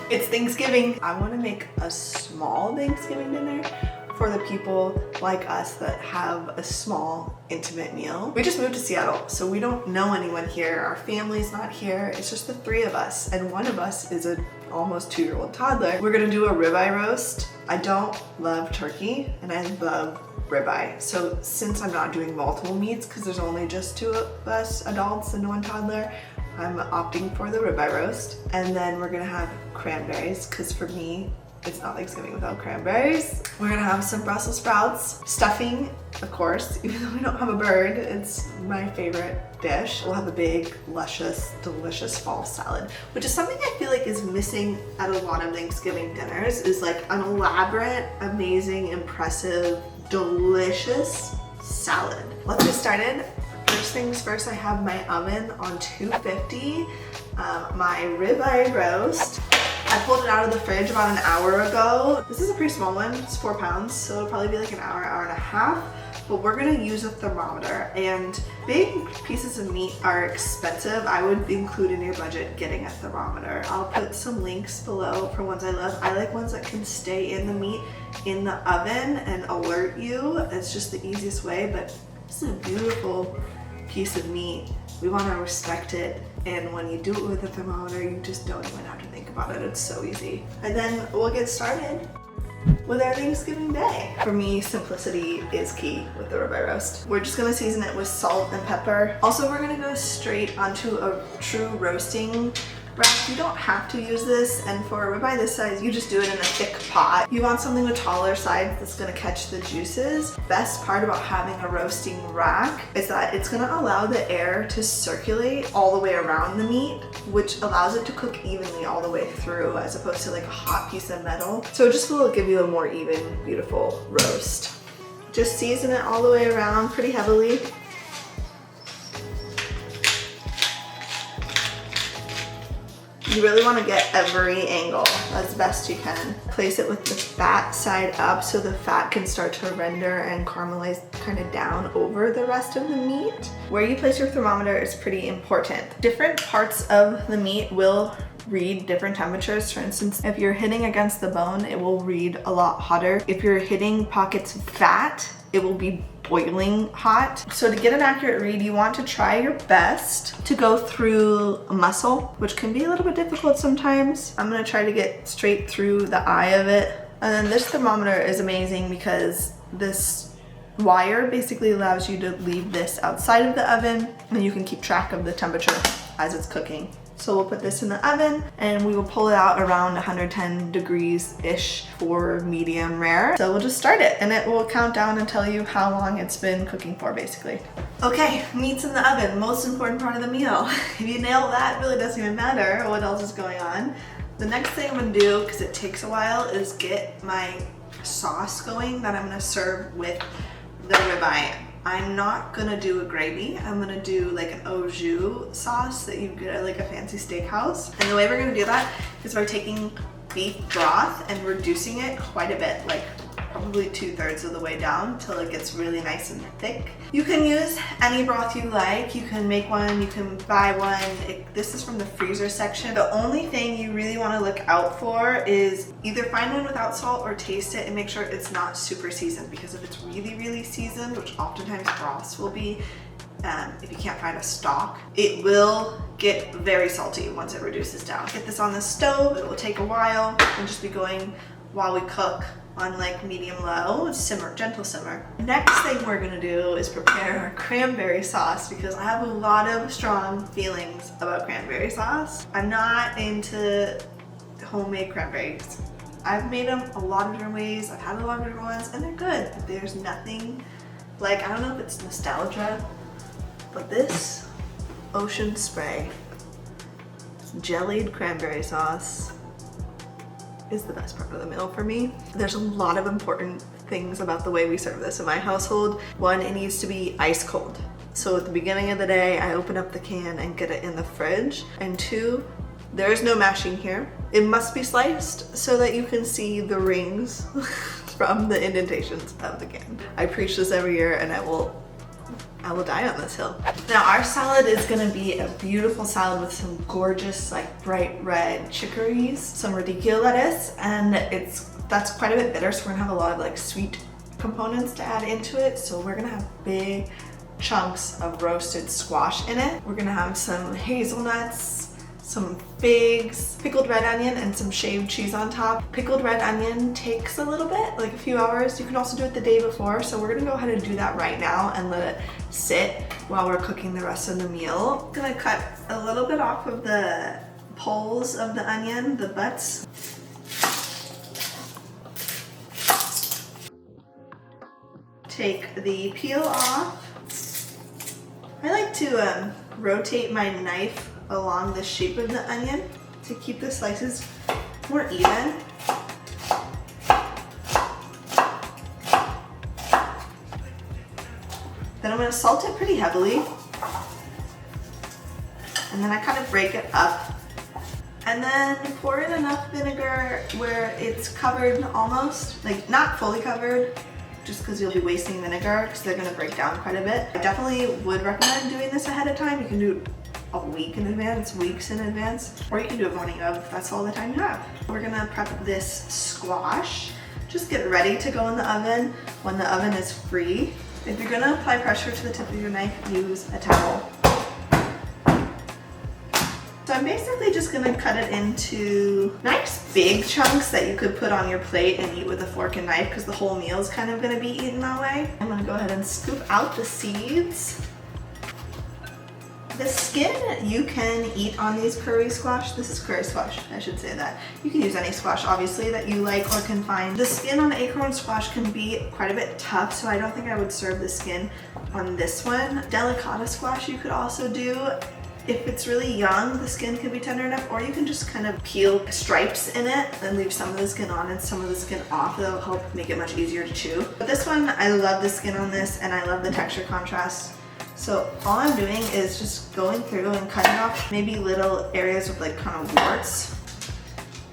It's Thanksgiving. I want to make a small Thanksgiving dinner for the people like us that have a small, intimate meal. We just moved to Seattle, so we don't know anyone here. Our family's not here. It's just the three of us, and one of us is a almost 2-year-old toddler. We're gonna do a ribeye roast. I don't love turkey, and I love ribeye. So since I'm not doing multiple meats, because there's only just 2 of us adults and 1 toddler, I'm opting for the ribeye roast. And then we're gonna have cranberries, because for me, it's not Thanksgiving without cranberries. We're gonna have some Brussels sprouts, stuffing, of course, even though we don't have a bird, it's my favorite dish. We'll have a big, luscious, delicious fall salad, which is something I feel like is missing at a lot of Thanksgiving dinners, is like an elaborate, amazing, impressive, delicious salad. Let's get started. First things first, I have my oven on 250, my ribeye roast. I pulled it out of the fridge about an hour ago. This is a pretty small one, it's 4 pounds, so it'll probably be like an hour, hour and a half. But we're gonna use a thermometer, and big pieces of meat are expensive. I would include in your budget getting a thermometer. I'll put some links below for ones I love. I like ones that can stay in the meat in the oven and alert you. It's just the easiest way, but this is a beautiful piece of meat. We wanna respect it, and when you do it with a thermometer, you just don't even have to think about it. It's so easy. And then we'll get started with our Thanksgiving day. For me, simplicity is key with the ribeye roast. We're just gonna season it with salt and pepper. Also, we're gonna go straight onto a true roasting rack. You don't have to use this, and for a ribeye this size, you just do it in a thick pot. You want something with taller sides that's gonna catch the juices. Best part about having a roasting rack is that it's gonna allow the air to circulate all the way around the meat, which allows it to cook evenly all the way through, as opposed to like a hot piece of metal. So it just will give you a more even, beautiful roast. Just season it all the way around pretty heavily. You really want to get every angle as best you can. Place it with the fat side up so the fat can start to render and caramelize kind of down over the rest of the meat. Where you place your thermometer is pretty important. Different parts of the meat will read different temperatures. For instance, if you're hitting against the bone, it will read a lot hotter. If you're hitting pockets of fat, it will be boiling hot. So to get an accurate read, you want to try your best to go through muscle, which can be a little bit difficult sometimes. I'm gonna try to get straight through the eye of it. And then this thermometer is amazing because this wire basically allows you to leave this outside of the oven, and you can keep track of the temperature as it's cooking. So we'll put this in the oven and we will pull it out around 110 degrees-ish for medium rare. So we'll just start it and it will count down and tell you how long it's been cooking for, basically. Okay, meat's in the oven, most important part of the meal. If you nail that, it really doesn't even matter what else is going on. The next thing I'm gonna do, because it takes a while, is get my sauce going that I'm gonna serve with the ribeye. I'm not gonna do a gravy. I'm gonna do like an au jus sauce that you get at like a fancy steakhouse. And the way we're gonna do that is by taking beef broth and reducing it quite a bit, like probably 2/3 of the way down until it gets really nice and thick. You can use any broth you like. You can make one, you can buy one. This is from the freezer section. The only thing you really wanna look out for is either find one without salt or taste it and make sure it's not super seasoned, because if it's really, really seasoned, which oftentimes broths will be, if you can't find a stock, it will get very salty once it reduces down. Get this on the stove, it will take a while, and just be going while we cook on like medium low, simmer, gentle simmer. Next thing we're gonna do is prepare our cranberry sauce, because I have a lot of strong feelings about cranberry sauce. I'm not into homemade cranberries. I've made them a lot of different ways, I've had a lot of different ones, and they're good. But there's nothing like, I don't know if it's nostalgia, but this Ocean Spray jellied cranberry sauce is the best part of the meal for me. There's a lot of important things about the way we serve this in my household. One, it needs to be ice cold. So at the beginning of the day, I open up the can and get it in the fridge. And 2, there is no mashing here. It must be sliced so that you can see the rings from the indentations of the can. I preach this every year, and I I will die on this hill. Now our salad is gonna be a beautiful salad with some gorgeous like bright red chicories, some radicchio lettuce, and that's quite a bit bitter, so we're gonna have a lot of like sweet components to add into it. So we're gonna have big chunks of roasted squash in it. We're gonna have some hazelnuts, some figs, pickled red onion, and some shaved cheese on top. Pickled red onion takes a little bit, like a few hours. You can also do it the day before, so we're gonna go ahead and do that right now and let it sit while we're cooking the rest of the meal. I'm gonna cut a little bit off of the poles of the onion, the butts. Take the peel off. I like to rotate my knife along the shape of the onion to keep the slices more even. Then I'm going to salt it pretty heavily, and then I kind of break it up, and then pour in enough vinegar where it's covered almost, like not fully covered, just because you'll be wasting vinegar because they're going to break down quite a bit. I definitely would recommend doing this ahead of time. You can do it a week in advance, weeks in advance, or you can do it morning of if that's all the time you have. We're gonna prep this squash. Just get ready to go in the oven when the oven is free. If you're gonna apply pressure to the tip of your knife, use a towel. So I'm basically just gonna cut it into nice big chunks that you could put on your plate and eat with a fork and knife because the whole meal is kind of gonna be eaten that way. I'm gonna go ahead and scoop out the seeds. The skin you can eat on these curry squash. This is curry squash, I should say that. You can use any squash, obviously, that you like or can find. The skin on acorn squash can be quite a bit tough, so I don't think I would serve the skin on this one. Delicata squash you could also do. If it's really young, the skin can be tender enough, or you can just kind of peel stripes in it and leave some of the skin on and some of the skin off. That'll help make it much easier to chew. But this one, I love the skin on this, and I love the texture contrast. So all I'm doing is just going through and cutting off maybe little areas with like kind of warts.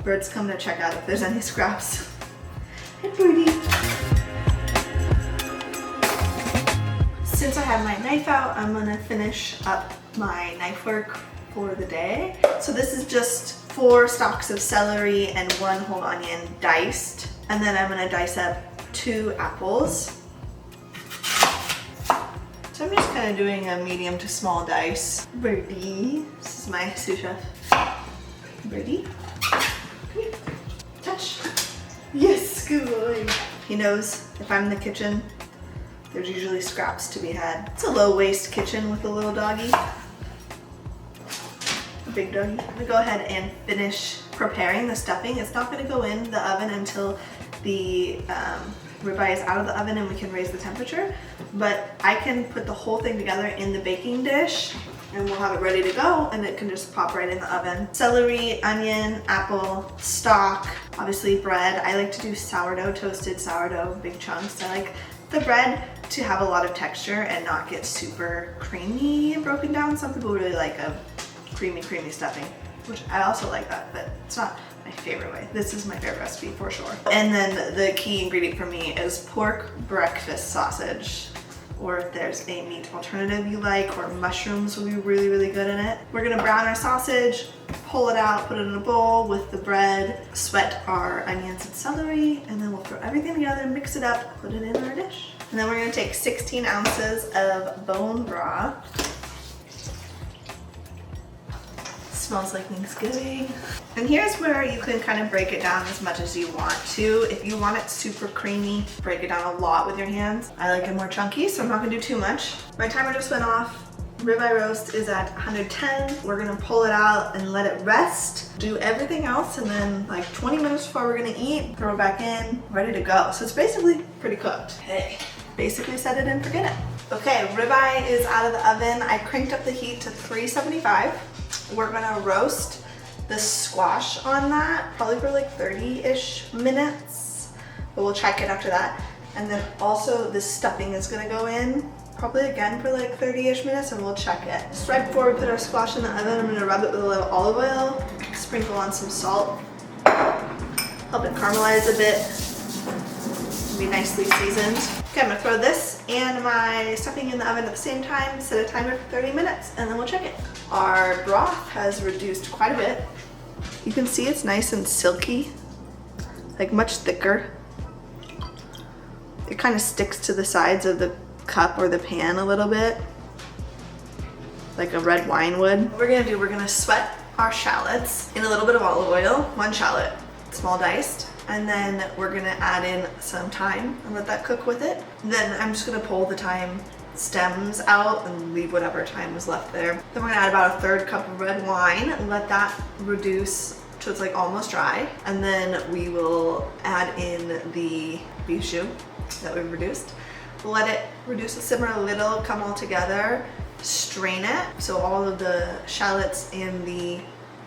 Birds come to check out if there's any scraps. Hi, birdie. Since I have my knife out, I'm gonna finish up my knife work for the day. So this is just 4 stalks of celery and 1 whole onion diced. And then I'm gonna dice up 2 apples. So I'm just kind of doing a medium to small dice. Birdie, this is my sous chef. Birdie, come here, touch. Yes, good boy. He knows if I'm in the kitchen, there's usually scraps to be had. It's a low waste kitchen with a little doggy. A big doggy. I'm gonna go ahead and finish preparing the stuffing. It's not gonna go in the oven until the ribeye is out of the oven and we can raise the temperature, but I can put the whole thing together in the baking dish and we'll have it ready to go and it can just pop right in the oven. Celery, onion, apple, stock, obviously bread. I like to do sourdough, toasted sourdough, big chunks. I like the bread to have a lot of texture and not get super creamy and broken down. Some people really like a creamy stuffing, which I also like that, but it's not my favorite way. This is my favorite recipe for sure. And then the key ingredient for me is pork breakfast sausage, or if there's a meat alternative you like, or mushrooms will be really, really good in it. We're gonna brown our sausage, pull it out, put it in a bowl with the bread, sweat our onions and celery, and then we'll throw everything together, mix it up, put it in our dish. And then we're gonna take 16 ounces of bone broth. Smells like Thanksgiving. And here's where you can kind of break it down as much as you want to. If you want it super creamy, break it down a lot with your hands. I like it more chunky, so I'm not gonna do too much. My timer just went off. Ribeye roast is at 110. We're gonna pull it out and let it rest. Do everything else, and then like 20 minutes before we're gonna eat, throw it back in, ready to go. So it's basically pretty cooked. Hey, basically set it and forget it. Okay, ribeye is out of the oven. I cranked up the heat to 375. We're gonna roast the squash on that, probably for like 30-ish minutes, but we'll check it after that. And then also the stuffing is gonna go in, probably again for like 30-ish minutes, and we'll check it. Just right before we put our squash in the oven, I'm gonna rub it with a little olive oil, sprinkle on some salt, help it caramelize a bit, be nicely seasoned. Okay, I'm gonna throw this and my stuffing in the oven at the same time, set a timer for 30 minutes, and then we'll check it. Our broth has reduced quite a bit. You can see it's nice and silky, like much thicker. It kind of sticks to the sides of the cup or the pan a little bit, like a red wine would. What we're gonna do, we're gonna sweat our shallots in a little bit of olive oil, 1 shallot, small diced. And then we're gonna add in some thyme and let that cook with it. Then I'm just gonna pull the thyme stems out and leave whatever thyme was left there. Then we're gonna add about a 1/3 cup of red wine and let that reduce so it's like almost dry. And then we will add in the beef jus that we've reduced. Let it reduce and simmer a little, come all together, strain it so all of the shallots and the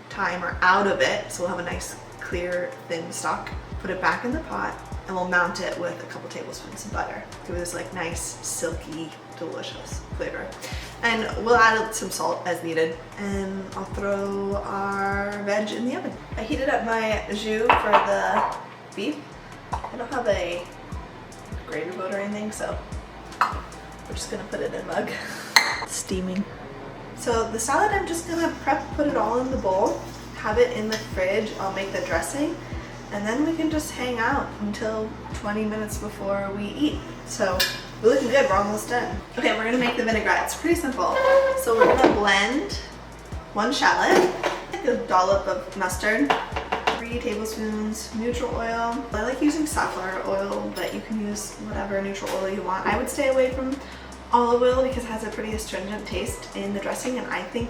thyme are out of it, so we'll have a nice clear thin stock. Put it back in the pot and we'll mount it with a couple tablespoons of butter. Give it this like nice, silky, delicious flavor. And we'll add some salt as needed, and I'll throw our veg in the oven. I heated up my jus for the beef. I don't have a grater boat or anything, so we're just gonna put it in a mug. It's steaming. So the salad, I'm just gonna put it all in the bowl, have it in the fridge. I'll make the dressing, and then we can just hang out until 20 minutes before we eat. So we're looking good, we're almost done. Okay, we're gonna make the vinaigrette. It's pretty simple. So we're gonna blend 1 shallot, a dollop of mustard, 3 tablespoons neutral oil. I like using safflower oil, but you can use whatever neutral oil you want. I would stay away from olive oil because it has a pretty astringent taste in the dressing, and I think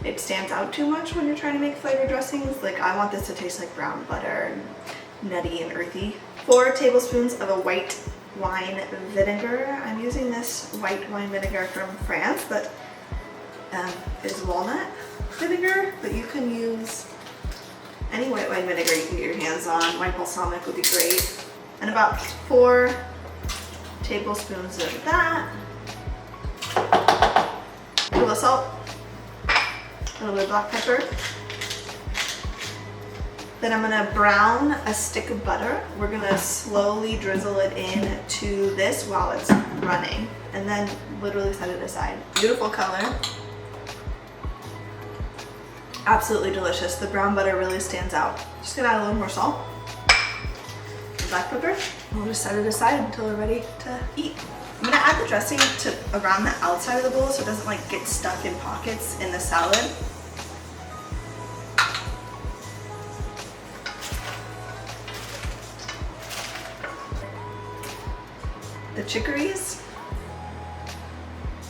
it stands out too much when you're trying to make flavored dressings. Like, I want this to taste like brown butter, and nutty and earthy. 4 tablespoons of a white wine vinegar. I'm using this white wine vinegar from France that is walnut vinegar, but you can use any white wine vinegar you can get your hands on. White balsamic would be great. And about 4 tablespoons of that. A little salt, a little bit of black pepper. Then I'm gonna brown a stick of butter. We're gonna slowly drizzle it into this while it's running, and then literally set it aside. Beautiful color. Absolutely delicious. The brown butter really stands out. Just gonna add a little more salt, black pepper, and we'll just set it aside until we're ready to eat. I'm gonna add the dressing to around the outside of the bowl so it doesn't like get stuck in pockets in the salad. The chicories,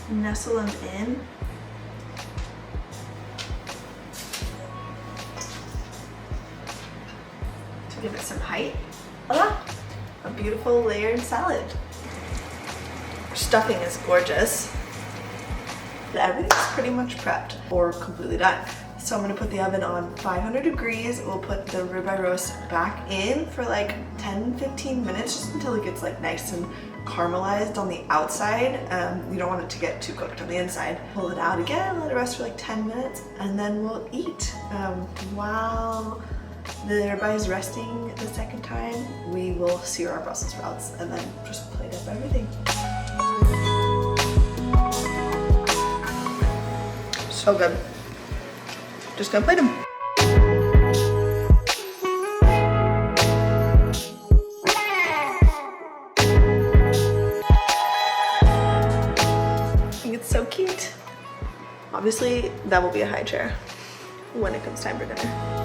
nestle them in. To give it some height. Voila! A beautiful layered salad. Our stuffing is gorgeous. Everything's pretty much prepped or completely done. So I'm gonna put the oven on 500 degrees. We'll put the ribeye roast back in for like 10-15 minutes, just until it gets like nice and caramelized on the outside. You don't want it to get too cooked on the inside. Pull it out again, let it rest for like 10 minutes, and then we'll eat. While the ribeye is resting the second time, we will sear our Brussels sprouts and then just plate up everything. So good. Just gonna plate them. I think it's so cute. Obviously, that will be a high chair when it comes time for dinner.